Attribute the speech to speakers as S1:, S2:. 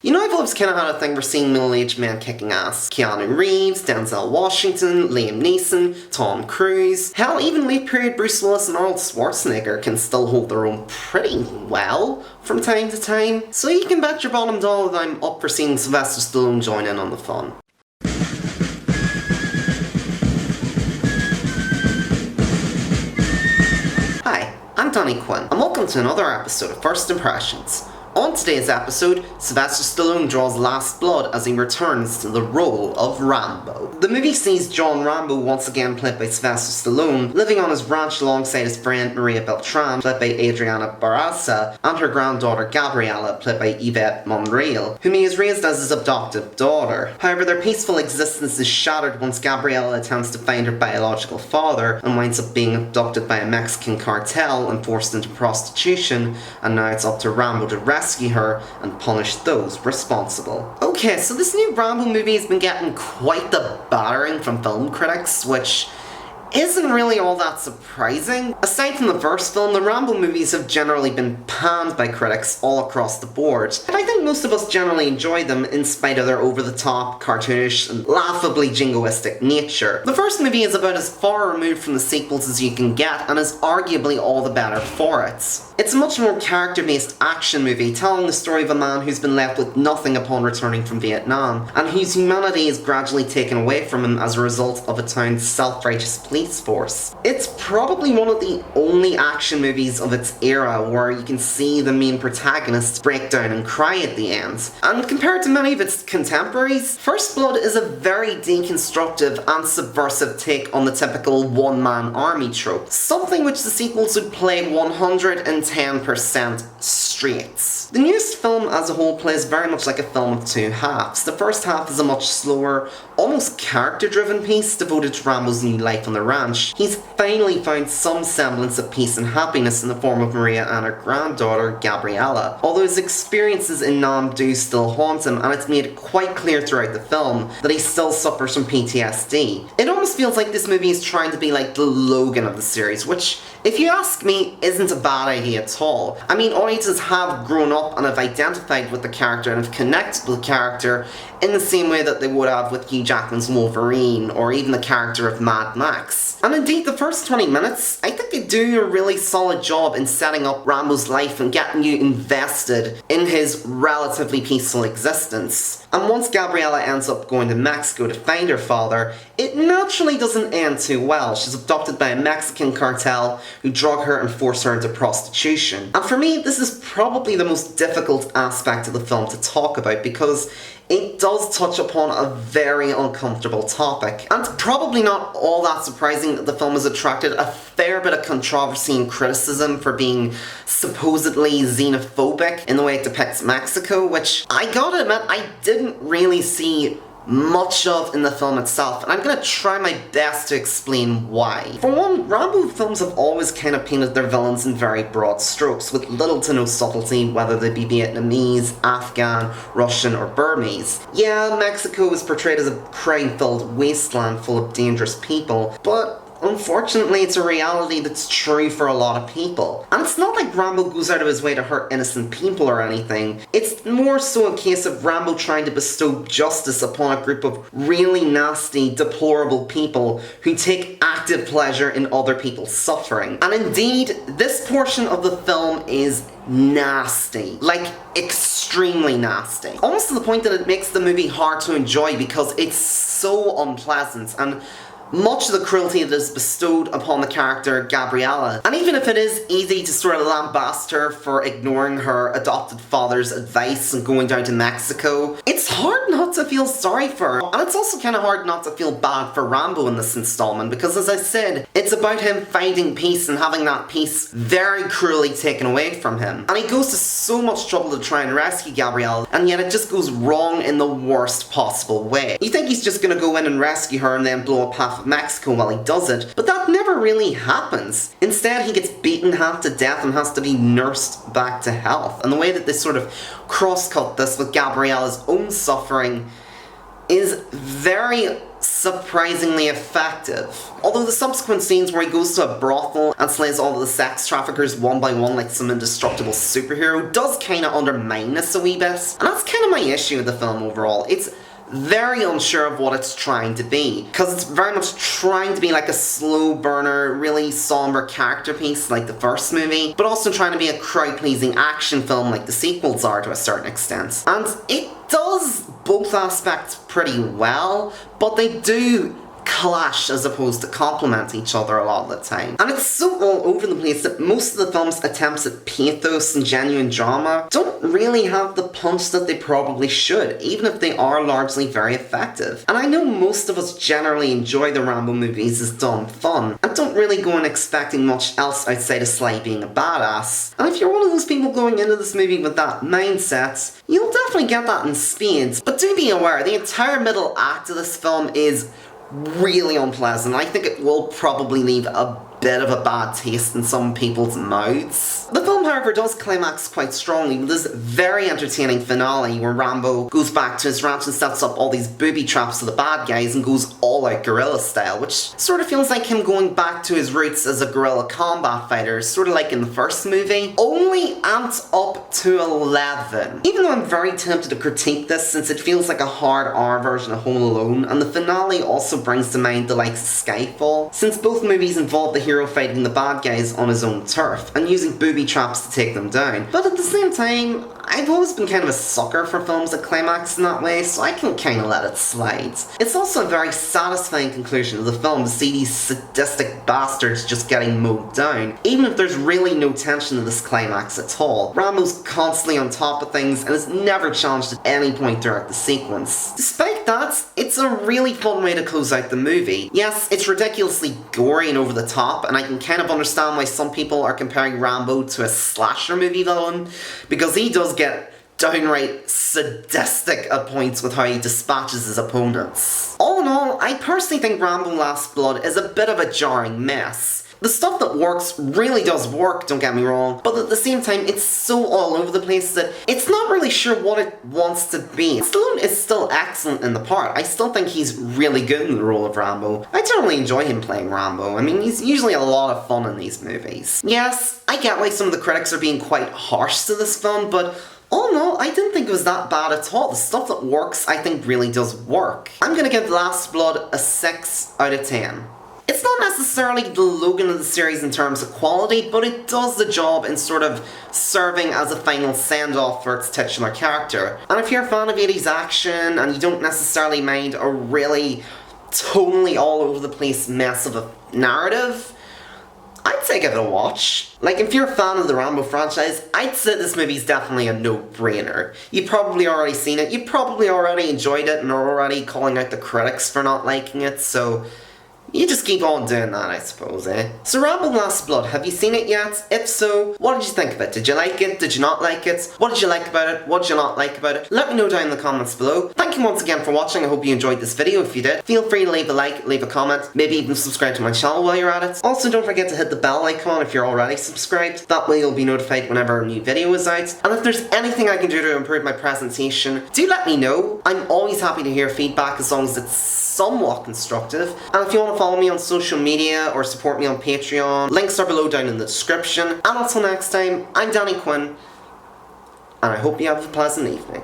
S1: You know, I've always kind of had a thing for seeing middle-aged men kicking ass. Keanu Reeves, Denzel Washington, Liam Neeson, Tom Cruise. Hell, even late-period Bruce Willis and Arnold Schwarzenegger can still hold their own pretty well from time to time. So you can bet your bottom dollar that I'm up for seeing Sylvester Stallone join in on the fun. Hi, I'm Danny Quinn, and welcome to another episode of First Impressions. On today's episode, Sylvester Stallone draws last blood as he returns to the role of Rambo. The movie sees John Rambo, once again played by Sylvester Stallone, living on his ranch alongside his friend Maria Beltran, played by Adriana Barraza, and her granddaughter Gabriella, played by Yvette Monreal, whom he has raised as his adoptive daughter. However, their peaceful existence is shattered once Gabriella attempts to find her biological father and winds up being abducted by a Mexican cartel and forced into prostitution, and now it's up to Rambo to rescue her and punish those responsible. Okay, so this new Rambo movie has been getting quite the battering from film critics, which isn't really all that surprising. Aside from the first film, the Rambo movies have generally been panned by critics all across the board, and I think most of us generally enjoy them in spite of their over-the-top, cartoonish, and laughably jingoistic nature. The first movie is about as far removed from the sequels as you can get, and is arguably all the better for it. It's a much more character-based action movie, telling the story of a man who's been left with nothing upon returning from Vietnam, and whose humanity is gradually taken away from him as a result of a town's self-righteous police force. It's probably one of the only action movies of its era where you can see the main protagonist break down and cry at the end. And compared to many of its contemporaries, First Blood is a very deconstructive and subversive take on the typical one-man army trope, something which the sequels would play 110% straight. The newest film as a whole plays very much like a film of two halves. The first half is a much slower, almost character-driven piece devoted to Rambo's new life on the ranch. He's finally found some semblance of peace and happiness in the form of Maria and her granddaughter, Gabriella. Although his experiences in Nam do still haunt him, and it's made quite clear throughout the film that he still suffers from PTSD. It almost feels like this movie is trying to be like the Logan of the series, which, if you ask me, isn't a bad idea at all. I mean, audiences have grown up and have identified with the character and have connected with the character in the same way that they would have with Hugh Jackman's Wolverine, or even the character of Mad Max. And indeed, the first 20 minutes, I think they do a really solid job in setting up Rambo's life and getting you invested in his relatively peaceful existence. And once Gabriella ends up going to Mexico to find her father, it naturally doesn't end too well. She's abducted by a Mexican cartel who drug her and force her into prostitution. And for me, this is probably the most difficult aspect of the film to talk about, because it does touch upon a very uncomfortable topic. And it's probably not all that surprising that the film has attracted a fair bit of controversy and criticism for being supposedly xenophobic in the way it depicts Mexico, which I gotta admit, I didn't really see much of in the film itself, and I'm gonna try my best to explain why. For one, Rambo films have always kind of painted their villains in very broad strokes, with little to no subtlety, whether they be Vietnamese, Afghan, Russian, or Burmese. Yeah, Mexico is portrayed as a crime-filled wasteland full of dangerous people, but unfortunately, it's a reality that's true for a lot of people. And it's not like Rambo goes out of his way to hurt innocent people or anything. It's more so a case of Rambo trying to bestow justice upon a group of really nasty, deplorable people who take active pleasure in other people's suffering. And indeed, this portion of the film is nasty. Like, extremely nasty. Almost to the point that it makes the movie hard to enjoy because it's so unpleasant, and much of the cruelty that is bestowed upon the character Gabriella. And even if it is easy to sort of lambaste her for ignoring her adopted father's advice and going down to Mexico, it's hard not to feel sorry for her. And it's also kind of hard not to feel bad for Rambo in this installment, because as I said, it's about him finding peace and having that peace very cruelly taken away from him. And he goes to so much trouble to try and rescue Gabriella, and yet it just goes wrong in the worst possible way. You think he's just gonna go in and rescue her and then blow up half of Mexico while he does it, but that never really happens. Instead, he gets beaten half to death and has to be nursed back to health. And the way that they sort of cross-cut this with Gabriella's own suffering is very surprisingly effective. Although the subsequent scenes where he goes to a brothel and slays all of the sex traffickers one by one like some indestructible superhero does kinda undermine this a wee bit. And that's kinda my issue with the film overall. It's very unsure of what it's trying to be, because it's very much trying to be like a slow burner, really somber character piece like the first movie, but also trying to be a crowd-pleasing action film like the sequels are to a certain extent. And it does both aspects pretty well, but they do clash as opposed to complement each other a lot of the time. And it's so all over the place that most of the film's attempts at pathos and genuine drama don't really have the punch that they probably should, even if they are largely very effective. And I know most of us generally enjoy the Rambo movies as dumb fun, and don't really go in expecting much else outside of Sly being a badass. And if you're one of those people going into this movie with that mindset, you'll definitely get that in spades. But do be aware, the entire middle act of this film is really unpleasant. I think it will probably leave a bit of a bad taste in some people's mouths. The film, however, does climax quite strongly with this very entertaining finale where Rambo goes back to his ranch and sets up all these booby traps for the bad guys and goes all out guerrilla style, which sort of feels like him going back to his roots as a guerrilla combat fighter, sort of like in the first movie, only amped up to 11. Even though I'm very tempted to critique this since it feels like a hard R version of Home Alone, and the finale also brings to mind the likes of Skyfall, since both movies involve the hero fighting the bad guys on his own turf and using booby traps to take them down. But at the same time, I've always been kind of a sucker for films that climax in that way, so I can kind of let it slide. It's also a very satisfying conclusion of the film to see these sadistic bastards just getting mowed down, even if there's really no tension in this climax at all. Rambo's constantly on top of things and is never challenged at any point throughout the sequence. Despite that, it's a really fun way to close out the movie. Yes, it's ridiculously gory and over the top, and I can kind of understand why some people are comparing Rambo to a slasher movie villain, because he does get downright sadistic at points with how he dispatches his opponents. All in all, I personally think Rambo Last Blood is a bit of a jarring mess. The stuff that works really does work, don't get me wrong, but at the same time it's so all over the place that it's not really sure what it wants to be. Stallone is still excellent in the part. I still think he's really good in the role of Rambo. I generally enjoy him playing Rambo. I mean, he's usually a lot of fun in these movies. Yes, I get why some of the critics are being quite harsh to this film, but all in all, I didn't think it was that bad at all. The stuff that works, I think, really does work. I'm gonna give Last Blood a 6 out of 10. It's not necessarily the Logan of the series in terms of quality, but it does the job in sort of serving as a final send-off for its titular character. And if you're a fan of 80s action and you don't necessarily mind a really tonally all over the place mess of a narrative, I'd say give it a watch. Like, if you're a fan of the Rambo franchise, I'd say this movie's definitely a no-brainer. You've probably already seen it, you probably already enjoyed it and are already calling out the critics for not liking it, so you just keep on doing that, I suppose, eh? So Rambo Last Blood, have you seen it yet? If so, what did you think of it? Did you like it? Did you not like it? What did you like about it? What did you not like about it? Let me know down in the comments below. Thank you once again for watching. I hope you enjoyed this video. If you did, feel free to leave a like, leave a comment, maybe even subscribe to my channel while you're at it. Also, don't forget to hit the bell icon if you're already subscribed. That way you'll be notified whenever a new video is out. And if there's anything I can do to improve my presentation, do let me know. I'm always happy to hear feedback as long as it's somewhat constructive. And if you want to follow me on social media or support me on Patreon, links are below down in the description. And until next time, I'm Danny Quinn, and I hope you have a pleasant evening.